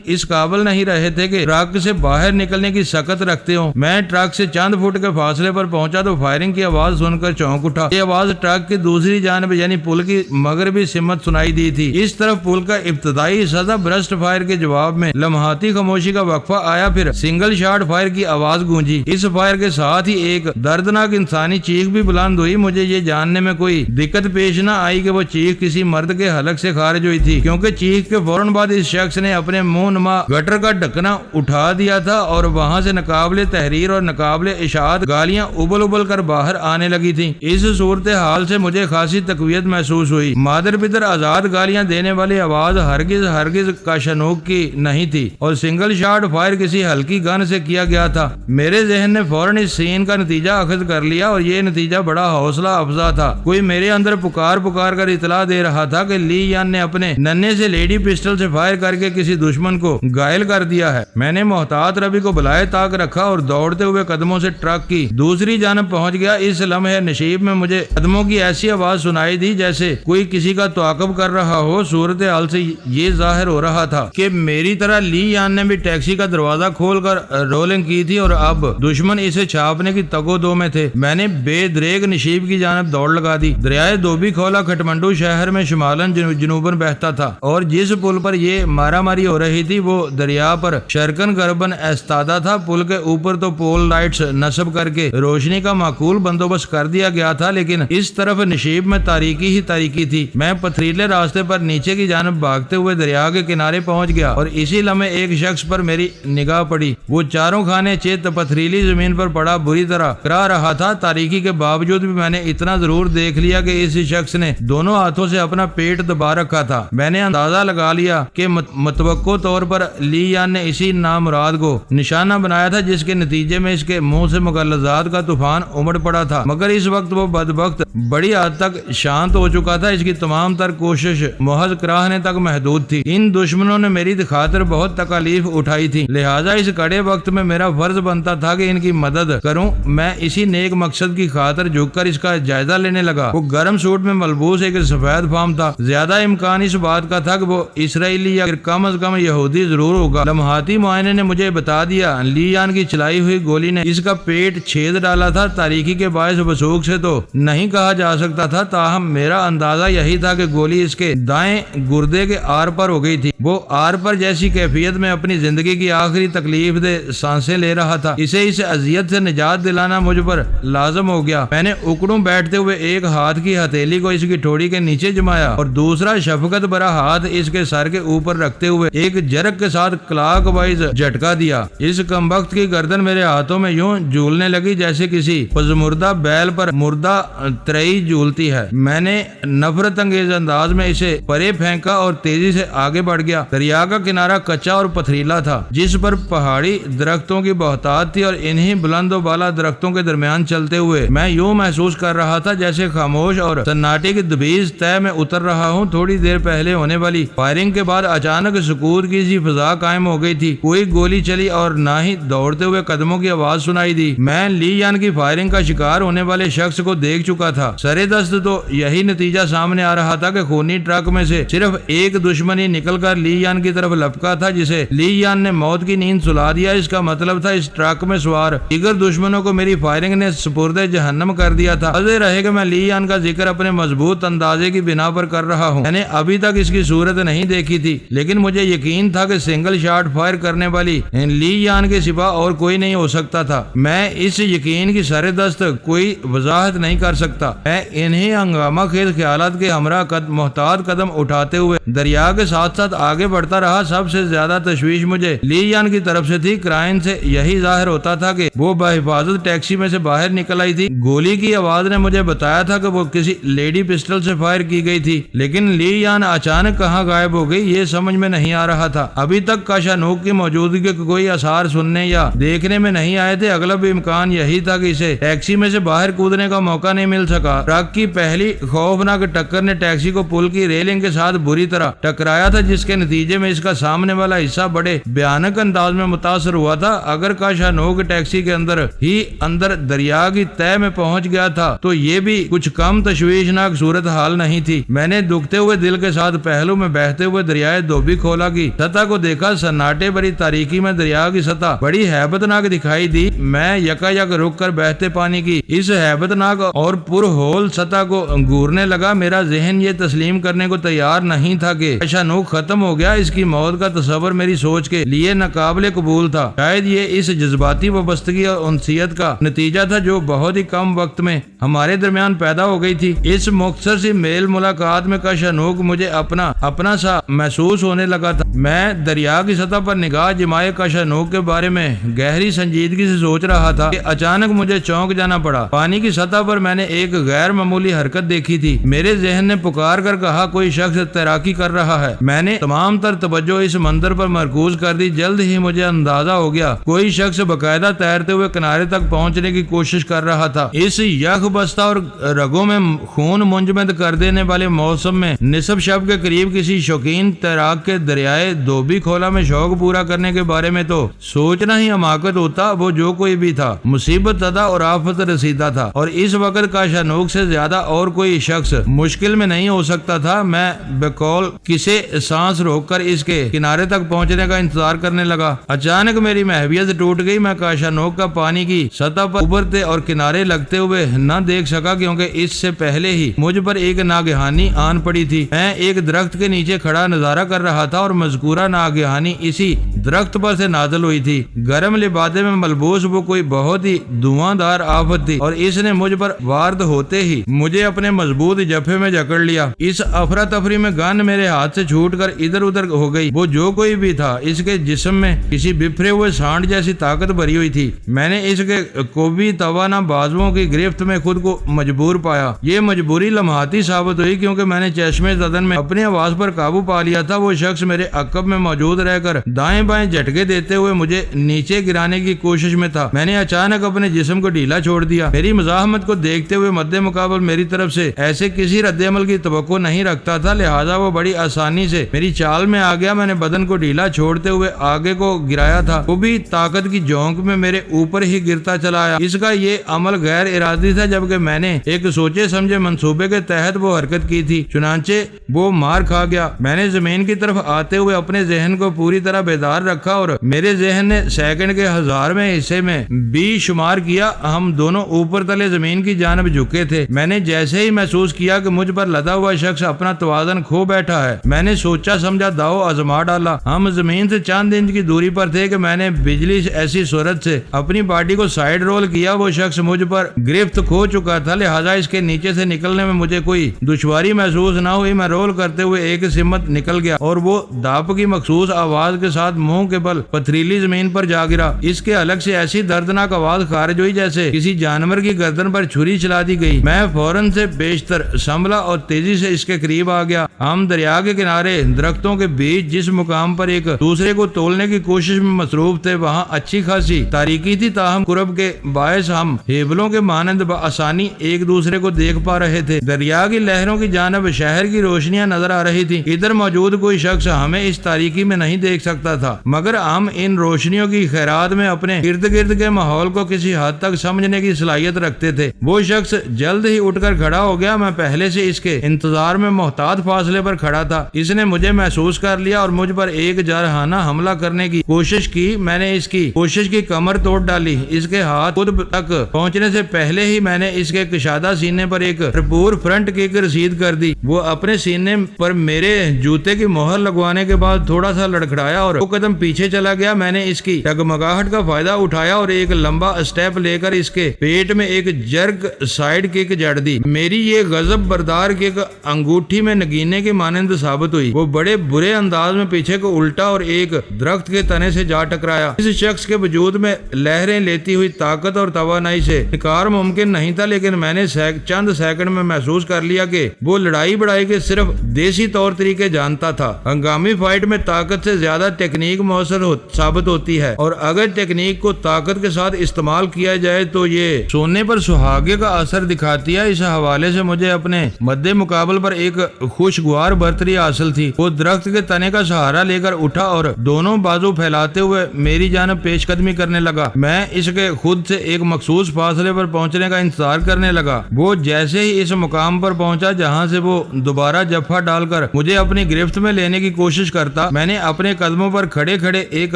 Speaker 1: اس قابل نہیں رہے تھے کہ ٹرک سے باہر نکلنے کی سکت رکھتے ہوں۔ میں ٹرک سے چند فٹ کے فاصلے پر پہنچا تو فائرنگ کی آواز سن کر چونک اٹھا۔ یہ آواز ٹرک کی دوسری جانب یعنی پل کی مغربی سمت سنائی دی تھی۔ اس طرف پل کا ابتدائی حصہ برسٹ فائر کے جواب میں لمحاتی خاموشی کا وقفہ آیا، پھر سنگل شاٹ فائر کی آواز گونجی۔ اس فائر کے ساتھ ہی ایک دردناک انسانی چیخ بھی بلند ہوئی۔ مجھے یہ جاننے میں کوئی دقت پیش نہ آئی کہ وہ چیخ کسی مرد کے حلق سے خارج ہوئی تھی کیونکہ چیخ کے فوراً بعد اس شخص نے اپنے منہ نما گٹر کا ڈھکنا اٹھا دیا تھا اور وہاں سے ناقابل تحریر اور ناقابل اشاعت گالیاں ابل ابل کر باہر آنے لگی تھیں۔ اس صورتحال سے مجھے خاصی تقویت محسوس ہوئی۔ مادر پتر آزاد گالیاں دینے والی آواز ہرگز کاشانوک کی نہیں تھی اور سنگل شاٹ فائر کسی ہلکی گن سے کیا گیا تھا۔ میرے ذہن نے فوراً اس سین کا نتیجہ اخذ کر لیا اور یہ نتیجہ بڑا حوصلہ افزا تھا۔ کوئی میرے اندر پکار کر اطلاع دے رہا تھا کہ لی یان نے اپنے ننھے سے لیڈی پسٹل سے فائر کر کے کسی دشمن کو گھائل کر دیا ہے۔ میں نے محتاط روی کو بلائے طاق رکھا اور دوڑتے ہوئے قدموں سے ٹرک کی دوسری جانب پہنچ گیا۔ اس لمحے نشیب میں مجھے قدموں کی ایسی آواز سنائی دی جیسے کوئی کسی کا تعاقب کر رہا ہو۔ صورتحال سے یہ ظاہر ہو رہا تھا کہ میری طرح لی یان نے بھی ٹیکسی کا دروازہ کھول کر رولنگ کی تھی اور اب دشمن اسے چھاپنے کی تگو دو میں تھے۔ میں نے بے دریغ نشیب کی جانب دوڑ لگا دی۔ دریائے دھوبی کھولا کھٹمنڈو شہر میں شمالاً جنوباً بہتا تھا اور جس پل پر یہ مارا ماری ہو رہی تھی وہ دریا پر شرکن غرباً ایستادہ تھا۔ پل کے اوپر تو پول لائٹس نصب کر کے روشنی کا معقول بندوبست کر دیا گیا تھا، لیکن اس طرف نشیب میں تاریکی ہی تاریکی تھی۔ میں پتھریلے راستے پر نیچے کی جانب بھاگتے ہوئے دریا کے کنارے پہنچ گیا اور اسی لمحے ایک شخص پر میری نگاہ پڑی۔ وہ چاروں خانے چت پتھریلی زمین پر پڑا بری طرح کرا رہا تھا۔ تاریکی کے باوجود بھی میں نے اتنا ضرور دیکھ لیا کہ اس شخص نے دونوں ہاتھوں سے اپنا پیٹ دبا رکھا تھا۔ میں نے اندازہ لگا لیا کہ متوقع طور پر لی یان نے اسی نامراد کو نشانہ بنایا تھا جس کے نتیجے میں اس کے منہ سے مغلظات کا طوفان امڑ پڑا تھا، مگر اس وقت وہ بدبخت بڑی حد تک شانت ہو چکا تھا۔ اس کی تمام تر کوشش محض کراہنے تک محدود تھی۔ ان دشمنوں نے میری خاطر بہت تکالیف اٹھائی تھی، لہٰذا اس کڑے وقت میں میرا فرض بنتا تھا کہ ان کی مدد کروں۔ میں اسی نیک مقصد کی خاطر جھک کر اس کا جائزہ لینے لگا۔ وہ گرم سوٹ میں ملبوس ایک سفید فام تھا۔ زیادہ امکان اس بات کا تھا کہ وہ اسرائیلی یا کم از کم یہودی ضرور ہوگا۔ لمحاتی معائنے نے مجھے بتا دیا لی یان کی چلائی ہوئی گولی نے اس کا پیٹ چھید ڈالا تھا۔ تاریکی کے باعث وثوق سے تو نہیں کہا جا سکتا تھا، تاہم میرا اندازہ یہی تھا کہ گولی اس کے دائیں گردے کے آر پر ہو گئی تھی۔ وہ آر پر جیسی کیفیت میں اپنی زندگی کی آخری تکلیف دہ سانسیں لے رہا تھا۔ اسے اس اذیت سے نجات دلانا مجھ پر لازم ہو گیا۔ میں نے اکڑوں بیٹھتے ہوئے ایک ہاتھ کی ہتھیلی کو اس کی ٹھوڑی کے نیچے جمایا اور دوسرا شفقت بھرا ہاتھ اس کے سر کے اوپر رکھتے ہوئے ایک جرک کے ساتھ کلاک وائز جھٹکا دیا۔ اس کمبخت کی گردن میرے ہاتھوں میں یوں جھولنے لگی جیسے کسی پزمردہ بیل پر مردہ ترئی جھولتی ہے۔ میں نے نفرت انگیز انداز میں اسے پرے پھینکا اور تیزی سے آگے بڑھ گیا۔ دریا کا کنارہ کچا اور پتھریلا تھا جس پر پہاڑی درختوں کی بہتات تھی اور انہی بلند و بالا درختوں کے درمیان چلتے ہوئے میں یوں محسوس کر رہا تھا جیسے خاموش اور سناٹے کی دبیز طے میں اتر رہا ہوں۔ تھوڑی دیر پہلے ہونے والی فائرنگ کے بعد اچانک سکوت کی سی فضا قائم ہو گئی تھی۔ کوئی گولی چلی اور نہ ہی دوڑتے ہوئے قدموں کی آواز سنائی دی۔ میں لی یان کی فائرنگ کا شکار ہونے والے شخص کو دیکھ چکا تھا۔ سرے دست تو یہی نتیجہ سامنے آ رہا تھا کہ خونی ٹرک میں سے صرف ایک دشمن ہی نکل کر لی یان کی طرف لپکا تھا جسے لی یان نے موت کی نیند سلا دیا۔ اس کا مطلب تھا اس ٹرک میں سوار دیگر دشمنوں کو میری فائرنگ نے سپرد جہنم کر دیا تھا۔ واضح رہے کہ میں لی یان کا ذکر اپنے مضبوط اندازے کی بنا پر کر رہا ہوں۔ میں نے ابھی تک اس کی صورت نہیں دیکھی تھی، لیکن مجھے یقین تھا کہ سنگل شاٹ فائر کرنے والی لی یان کے سوا اور کوئی نہیں ہو سکتا تھا۔ میں اس یقین کی سر دست کوئی وضاحت نہیں کر سکتا۔ میں انہیں ہنگامہ خیز خیالات کے ہمراہ محتاط قدم اٹھاتے ہوئے دریا کے ساتھ ساتھ آگے بڑھتا رہا۔ سب سے زیادہ تشویش مجھے لی یان کی طرف سے تھی۔ کرائن سے یہی ظاہر ہوتا تھا کہ وہ بحفاظت ٹیکسی میں سے باہر نکل آئی تھی۔ گولی کی آواز نے مجھے بتایا تھا کہ وہ کسی لیڈی پسٹل سے فائر کی گئی تھی، لیکن لی یان اچانک کہاں غائب ہو گئی یہ سمجھ میں نہیں آ رہا تھا۔ ابھی تک کاشانوک کی موجودگی کے کوئی آثار سننے یا دیکھنے میں نہیں آئے تھے۔ اغلب امکان یہی تھا کہ اسے ٹیکسی میں سے باہر کودنے کا موقع نہیں مل سکا۔ ٹرک کی پہلی خوفناک ٹکر نے ٹیکسی کو پل کی ریلنگ کے ساتھ بری طرح ٹکرایا تھا، جس کے نتیجے میں اس کا سامنے والا حصہ بڑے بھیانک انداز میں متاثر ہوا تھا۔ اگر کاشانوک ٹیکسی کے اندر دریا کی تہہ میں پہنچ گیا تھا تو یہ بھی کچھ کم تشویشناک صورتحال نہیں تھی۔ میں نے دکھتے ہوئے دل کے ساتھ پہلو میں بہتے ہوئے دریائے دھوبی کھولا کی سطح کو دیکھا۔ سناٹے بھری تاریکی میں دریا کی سطح بڑی ہیبت ناک دکھائی دی۔ میں یکا یک رک کر بہتے پانی کی اس ہیبت ناک اور پر ہول سطح کو گورنے لگا۔ میرا ذہن یہ تسلیم کرنے کو تیار نہیں تھا کہ کاشانوک ختم ہو گیا۔ اس کی موت کا تصور میری سوچ کے لیے ناقابل قبول تھا۔ شاید یہ اس جذباتی وابستگی اور انسیت کا نتیجہ تھا جو بہت ہی کم وقت میں ہمارے درمیان پیدا ہو گئی تھی۔ اس مختصر سی میل ملاقات میں کاشانوک مجھے اپنا سا محسوس ہونے لگا تھا۔ میں دریا کی سطح پر نگاہ جمائے کاشانوک کے بارے میں گہری سنجیدگی سے سوچ رہا تھا کہ اچانک مجھے چونک جانا پڑا۔ پانی کی سطح پر میں نے ایک غیر معمولی حرکت دیکھی تھی۔ تھی۔ میرے ذہن نے پکار کر کہا کوئی شخص تیراکی کر رہا ہے۔ میں نے تمام تر توجہ اس منظر پر مرکوز کر دی۔ جلد ہی مجھے اندازہ ہو گیا کوئی شخص باقاعدہ تیرتے ہوئے کنارے تک پہنچنے کی کوشش کر رہا تھا۔ اس یخ بستہ اور رگوں میں خون منجمد کر دینے والے موسم میں نصف شب کے قریب کسی شوقین تیراک کے دریائے دھوبی کھولا میں شوق پورا کرنے کے بارے میں تو سوچنا ہی حماقت ہوتا۔ وہ جو کوئی بھی تھا مصیبت زدہ اور آفت رسیدہ تھا، اور اس وقت کاشانوک سے زیادہ اور کوئی شخص مشکل میں نہیں ہو سکتا تھا۔ میں بقول کسے سانس روک کر اس کے کنارے تک پہنچنے کا انتظار کرنے لگا۔ اچانک میری محویت ٹوٹ گئی۔ میں کاشانوک کا پانی کی سطح پر ابھرتے اور کنارے لگتے ہوئے نہ دیکھ سکا، کیونکہ اس سے پہلے ہی مجھ پر ایک ناگہانی آن پڑی تھی۔ میں ایک درخت کے نیچے کھڑا نظارہ کر رہا تھا اور مذکورہ ناگہانی اسی درخت پر سے نازل ہوئی تھی۔ گرم لبادے میں ملبوس وہ کوئی بہت ہی دھواں دار آفت تھی، اور اس نے مجھ پر وارد ہوتے ہی مجھے اپنے مضبوط جبھے میں جکڑ لیا۔ اس افراتفری میں گن میرے ہاتھ سے چھوٹ کر ادھر ادھر ہو گئی۔ وہ جو کوئی بھی تھا اس کے جسم میں کسی بفرے ہوئے سانڈ جیسی طاقت بھری ہوئی تھی۔ میں نے اس کے قوی توانا بازوؤں کی گرفت میں خود کو مجبور پایا۔ یہ مجبوری لمحاتی ثابت ہوئی، کیونکہ میں نے چشمے زدن میں اپنی آواز پر قابو پا لیا تھا۔ وہ شخص میرے عقب میں موجود رہ کر دائیں بائیں جھٹکے دیتے ہوئے مجھے نیچے گرانے کی کوشش میں تھا۔ میں نے اچانک اپنے جسم کو ڈھیلا چھوڑ دیا۔ میری مزاحمت کو دیکھتے ہوئے مد مقابل میری طرف سے ایسے کسی رد عمل کی توقع نہیں رکھتا تھا، لہٰذا وہ بڑی آسانی سے میری چال میں آ گیا۔ میں نے بدن کو ڈھیلا چھوڑتے ہوئے آگے کو گرایا تھا، وہ بھی طاقت کی جھونک میں میرے اوپر ہی گرتا چلا آیا۔ اس کا یہ عمل غیر ارادی تھا، جبکہ میں نے ایک سوچے سمجھے منصوبے کے تحت وہ حرکت کی تھی، چنانچہ وہ مار کھا گیا۔ میں نے زمین کی طرف آتے ہوئے اپنے ذہن کو پوری طرح بیدار رکھا، اور میرے ذہن نے سیکنڈ کے 1000ویں حصے میں بھی شمار کیا۔ ہم دونوں اوپر تلے زمین کی جانب جھکے تھے۔ میں نے جیسے ہی محسوس کیا کہ مجھ پر لدا ہوا شخص اپنا توازن کھو بیٹھا ہے، میں نے سوچا سمجھا داؤ آزما ڈالا۔ ہم زمین سے چند انچ کی دوری پر تھے کہ میں نے بجلی ایسی صورت سے اپنی باڈی کو سائیڈ رول کیا۔ وہ شخص مجھ پر گرفت کھو چکا تھا، لہٰذا اس کے نیچے سے نکلنے میں مجھے کوئی دشواری محسوس نہ ہوئی۔ میں رول کرتے ہوئے ایک سمت نکل گیا اور وہ دھاپ کی مخصوص آواز کے ساتھ منہ کے بل پتھریلی زمین پر جا گرا۔ اس کے الگ سے ایسی دردناک آواز خارج ہوئی جیسے کسی جانور کی گردن پر چھری چلا دی گئی۔ میں فوراً سے بیشتر سنبھلا اور تیزی سے اس کے قریب آ گیا۔ ہم دریا کے کنارے درختوں کے بیچ جس مقام پر ایک دوسرے کو تولنے کی کوشش میں مصروف تھے، وہاں اچھی خاصی تاریکی تھی، تاہم قرب کے باعث ہم ہیبلوں کے مانند بآسانی ایک دوسرے کو دیکھ پا رہے تھے۔ دریا کی لہروں کی جانب شہر کی روشنیاں نظر آ رہی تھی۔ ادھر موجود کوئی شخص ہمیں اس تاریکی میں نہیں دیکھ سکتا تھا، مگر ہم ان روشنیوں کی خیرات میں اپنے ارد گرد کے ماحول کو کسی حد تک سمجھنے کی صلاحیت رکھتے تھے۔ وہ شخص جلد ہی اٹھ کر کھڑا ہو گیا۔ میں پہلے سے اس کے انتظار میں محتاط فاصلے پر کھڑا تھا۔ اس نے مجھے محسوس کر لیا اور مجھ پر ایک جارحانہ حملہ کرنے کی کوشش کی۔ میں نے اس کی کوشش کی کمر توڑ ڈالی۔ اس کے ہاتھ خود تک پہنچنے سے پہلے ہی میں نے اس کے کشادہ سینے پر ایک بھرپور فرنٹ کک رسید کر دی۔ وہ اپنے سینے پر میرے جوتے کی مہر لگوانے کے بعد تھوڑا سا لڑکھڑایا اور 2 قدم پیچھے چلا گیا۔ میں نے اس کی ڈگمگاہٹ کا فائدہ اٹھایا اور ایک لمبا اسٹیپ لے کر اس کے پیٹ میں ایک جرگ سائیڈ کک جڑ دی۔ میری یہ غضب بردار کک انگوٹھی میں نگینے کے مانند ثابت ہوئی۔ وہ بڑے برے انداز میں پیچھے کو الٹا اور ایک درخت کے تنے سے جا ٹکرایا۔ اس شخص کے وجود میں لہریں لیتی ہوئی طاقت اور توانائی سے انکار ممکن نہیں تھا، لیکن میں نے چند سیکنڈ میں محسوس کر لیا کہ وہ لڑائی بڑائی کے صرف دیسی طور طریقے جانتا تھا۔ ہنگامی فائٹ میں طاقت سے زیادہ ٹیکنیک مؤثر ثابت ہوتی ہے، اور اگر ٹیکنیک کو طاقت کے ساتھ استعمال کیا جائے تو یہ سونے پر سہاگے کا اثر دکھاتی ہے۔ اس حوالے سے مجھے اپنے مد مقابل پر ایک خوشگوار برتری حاصل تھی۔ وہ درخت کے تنے کا سہارا لے کر اٹھا اور دونوں بازو پھیلاتے ہوئے میری جانب پیش قدمی کرنے لگا۔ میں اس کے خود سے ایک مخصوص فاصلے پر پہنچنے کا انتظار کرنے لگا۔ وہ جیسے ہی اس مقام پر پہنچا جہاں سے وہ دوبارہ جفا ڈال کر مجھے اپنی گرفت میں لینے کی کوشش کرتا، میں نے اپنے قدموں پر کھڑے کھڑے ایک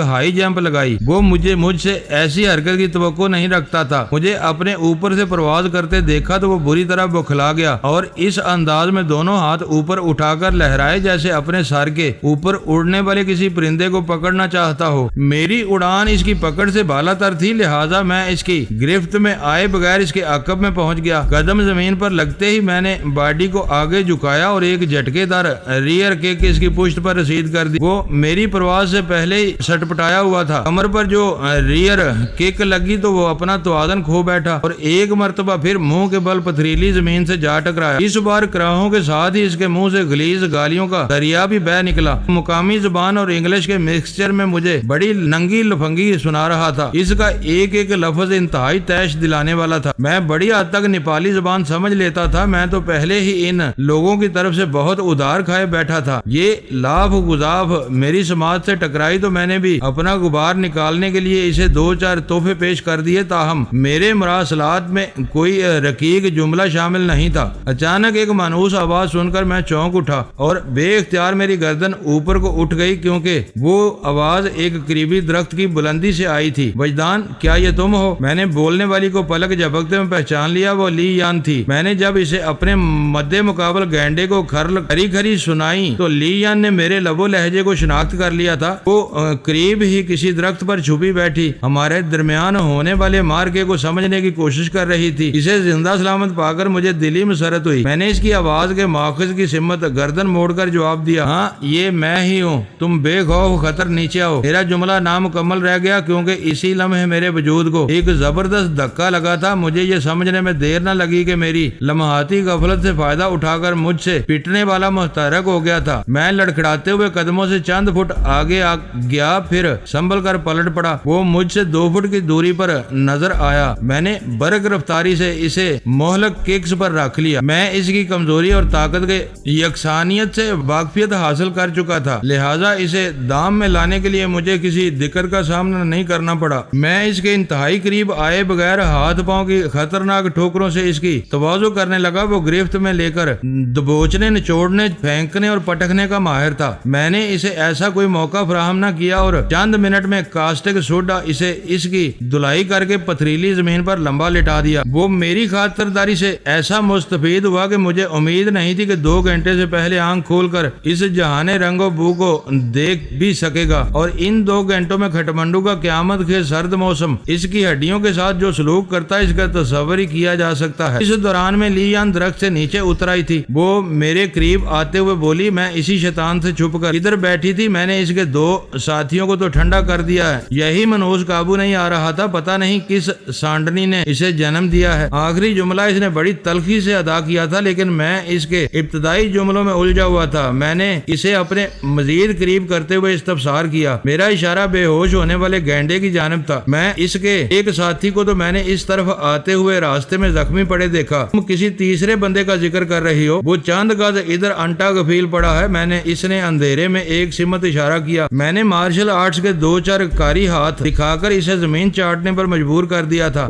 Speaker 1: ہائی جمپ لگائی۔ وہ مجھ سے ایسی حرکت کی توقع نہیں رکھتا تھا۔ مجھے اپنے اوپر سے پرواز کرتے دیکھا تو وہ بری طرح بوکھلا گیا اور اس انداز میں دونوں ہاتھ اوپر اٹھا کر لہرائے جیسے اپنے سر کے اوپر اڑنے والے کسی پرندے کو پکڑنا چاہتا ہو۔ میری اڑان اس کی پکڑ سے بالا تر تھی، لہٰذا میں اس کی گرفت میں آئے بغیر اس کے عقب میں پہنچ گیا۔ قدم زمین پر لگتے ہی میں نے باڈی کو آگے جھکایا اور ایک جھٹکے دار ریئر کک اس کی پشت پر رسید کر دی۔ وہ میری پرواز سے پہلے پہلے ہی سٹپٹایا ہوا تھا۔ کمر پر جو ریئر کک لگی تو وہ اپنا توازن کھو بیٹھا اور ایک مرتبہ پھر منہ کے بل پتھریلی زمین سے جا ٹکرایا۔ اس بار کراہوں کے ساتھ ہی اس کے منہ سے غلیظ گالیوں کا دریا بھی بہہ نکلا۔ مقامی زبان اور انگلش کے مکسچر میں مجھے بڑی ننگی لفنگی سنا رہا تھا۔ اس کا ایک ایک لفظ انتہائی تیش دلانے والا تھا۔ میں بڑی حد تک نیپالی زبان سمجھ لیتا تھا۔ میں تو پہلے ہی ان لوگوں کی طرف سے بہت ادھار کھائے بیٹھا تھا۔ یہ لاف گزاف میری سماعت سے ٹکرائی تو میں نے بھی اپنا غبار نکالنے کے لیے اسے 2-4 تحفے پیش کر دیے، تاہم میرے مراسلات میں کوئی رقیق جملہ شامل نہیں تھا۔ اچانک ایک مانوس آواز سن کر میں چونک اٹھا اور بے اختیار میری گردن اوپر کو اٹھ گئی، کیونکہ وہ آواز ایک قریبی درخت کی بلندی سے آئی تھی۔ وجدان، کیا یہ تم ہو؟ میں نے بولنے والی کو پلک جھپکتے میں پہچان لیا، وہ لی یان تھی۔ میں نے جب اسے اپنے مد مقابل گینڈے کو کھری کھری سنائی تو لی یان نے میرے لب و لہجے کو شناخت کر لیا تھا۔ وہ قریب ہی کسی درخت پر چھپی بیٹھی ہمارے درمیان ہونے والے مارکے کو سمجھنے کی کوشش کر رہی تھی۔ اسے زندہ سلامت پا کر مجھے دلی مسرت ہوئی۔ میں نے اس کی آواز کے ماخذ کی سمت گردن موڑ کر جواب دیا، ہاں یہ میں ہی ہوں، تم بے خوف خطر نیچے آؤ۔ میرا جملہ نامکمل رہ گیا کیونکہ اسی لمحے میرے وجود کو ایک زبردست دھکا لگا تھا۔ مجھے یہ سمجھنے میں دیر نہ لگی کہ میری لمحاتی غفلت سے فائدہ اٹھا کر مجھ سے پٹنے والا متحرک ہو گیا تھا۔ میں لڑکھڑاتے ہوئے قدموں سے چند فٹ آگے گیا، پھر سنبھل کر پلٹ پڑا۔ وہ مجھ سے 2 فٹ کی دوری پر نظر آیا۔ میں نے برق رفتاری سے اسے مہلک ککس پر رکھ لیا۔ میں اس کی کمزوری اور طاقت کے یکسانیت سے واقفیت حاصل کر چکا تھا، لہٰذا اسے دام میں لانے کے لیے مجھے کسی دقت کا سامنا نہیں کرنا پڑا۔ میں اس کے انتہائی قریب آئے بغیر ہاتھ پاؤں کی خطرناک ٹھوکروں سے اس کی تواضع کرنے لگا۔ وہ گرفت میں لے کر دبوچنے، نچوڑنے، پھینکنے اور پٹکنے کا ماہر تھا۔ میں نے اسے ایسا کوئی موقع فراہم نہ کیا اور چند منٹ میں کاسٹک سوڈا اسے اس کی دلائی کر کے پتھریلی زمین پر لمبا لٹا دیا۔ وہ میری خاطرداری سے ایسا مستفید ہوا کہ مجھے امید نہیں تھی کہ 2 گھنٹے سے پہلے آنکھ کھول کر اس جہان رنگ و بو کو دیکھ بھی سکے گا، اور ان 2 گھنٹوں میں کھٹمنڈو کا قیامت کے سرد موسم اس کی ہڈیوں کے ساتھ جو سلوک کرتا ہے اس کا تصور ہی کیا جا سکتا ہے۔ اس دوران میں لی یان درخت سے نیچے اتر آئی تھی۔ وہ میرے قریب آتے ہوئے بولی، میں اسی شیطان سے چھپ کر ادھر بیٹھی تھی، میں نے اس کے 2 ساتھیوں کو تو ٹھنڈا کر دیا ہے، یہی منوس قابو نہیں آ رہا تھا، پتہ نہیں کس سانڈنی نے اسے جنم دیا ہے۔ آخری جملہ اس نے بڑی تلخی سے ادا کیا تھا، لیکن میں اس کے ابتدائی جملوں میں الجھا ہوا تھا۔ میں نے اسے اپنے مزید قریب کرتے ہوئے استفسار کیا۔ میرا اشارہ بے ہوش ہونے والے گینڈے کی جانب تھا۔ میں اس کے ایک ساتھی کو تو میں نے اس طرف آتے ہوئے راستے میں زخمی پڑے دیکھا۔ تم کسی تیسرے بندے کا ذکر کر رہی ہو، وہ چند گز ادھر انٹا غفیل پڑا ہے۔ اس نے اندھیرے میں ایک سمت اشارہ کیا۔ میں نے مارشل آرٹس کے 2-4 کاری ہاتھ دکھا کر اسے زمین چاٹنے پر مجبور کر دیا تھا۔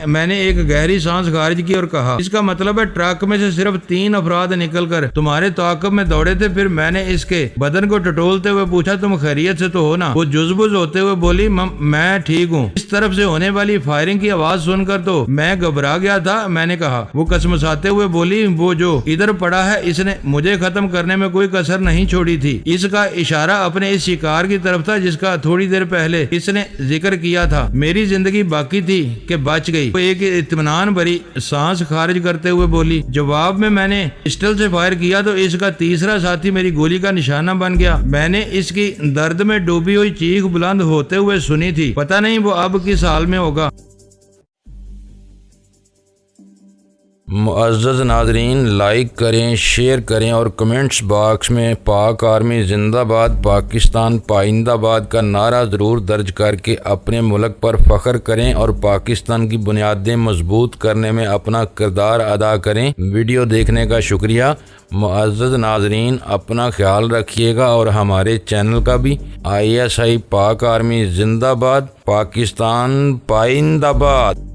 Speaker 1: میں نے ایک گہری سانس خارج کی اور کہا، اس کا مطلب ہے ٹرک میں سے صرف 3 افراد نکل کر تمہارے تعاقب میں دوڑے تھے۔ پھر میں نے اس کے بدن کو ٹٹولتے ہوئے پوچھا، تم خیریت سے تو ہو نا؟ وہ جزبز ہوتے ہوئے بولی، میں ٹھیک ہوں۔ اس طرف سے ہونے والی فائرنگ کی آواز سن کر تو میں گھبرا گیا تھا۔ میں نے کہا۔ وہ کسمساتے ہوئے بولی، وہ جو ادھر پڑا ہے اس نے مجھے ختم کرنے میں کوئی کسر نہیں چھوڑی تھی۔ اس کا اشارہ اپنے اس شکار کی طرف تھا جس کا تھوڑی دیر پہلے اس نے ذکر کیا تھا۔ میری زندگی باقی تھی کہ بچ گئی۔ وہ ایک اطمینان بھری سانس خارج کرتے ہوئے بولی۔ جواب میں نے پسٹل سے فائر کیا تو اس کا تیسرا ساتھی میری گولی کا نشانہ بن گیا۔ میں نے اس کی درد میں ڈوبی ہوئی چیخ بلند ہوتے ہوئے سنی تھی، پتہ نہیں وہ اب کس حال میں ہوگا۔
Speaker 2: معزز ناظرین، لائک کریں، شیئر کریں اور کمنٹس باکس میں پاک آرمی زندہ باد، پاکستان پائندہ باد کا نعرہ ضرور درج کر کے اپنے ملک پر فخر کریں اور پاکستان کی بنیادیں مضبوط کرنے میں اپنا کردار ادا کریں۔ ویڈیو دیکھنے کا شکریہ۔ معزز ناظرین، اپنا خیال رکھیے گا اور ہمارے چینل کا بھی۔ ISI پاک آرمی زندہ باد، پاکستان پائندہ باد۔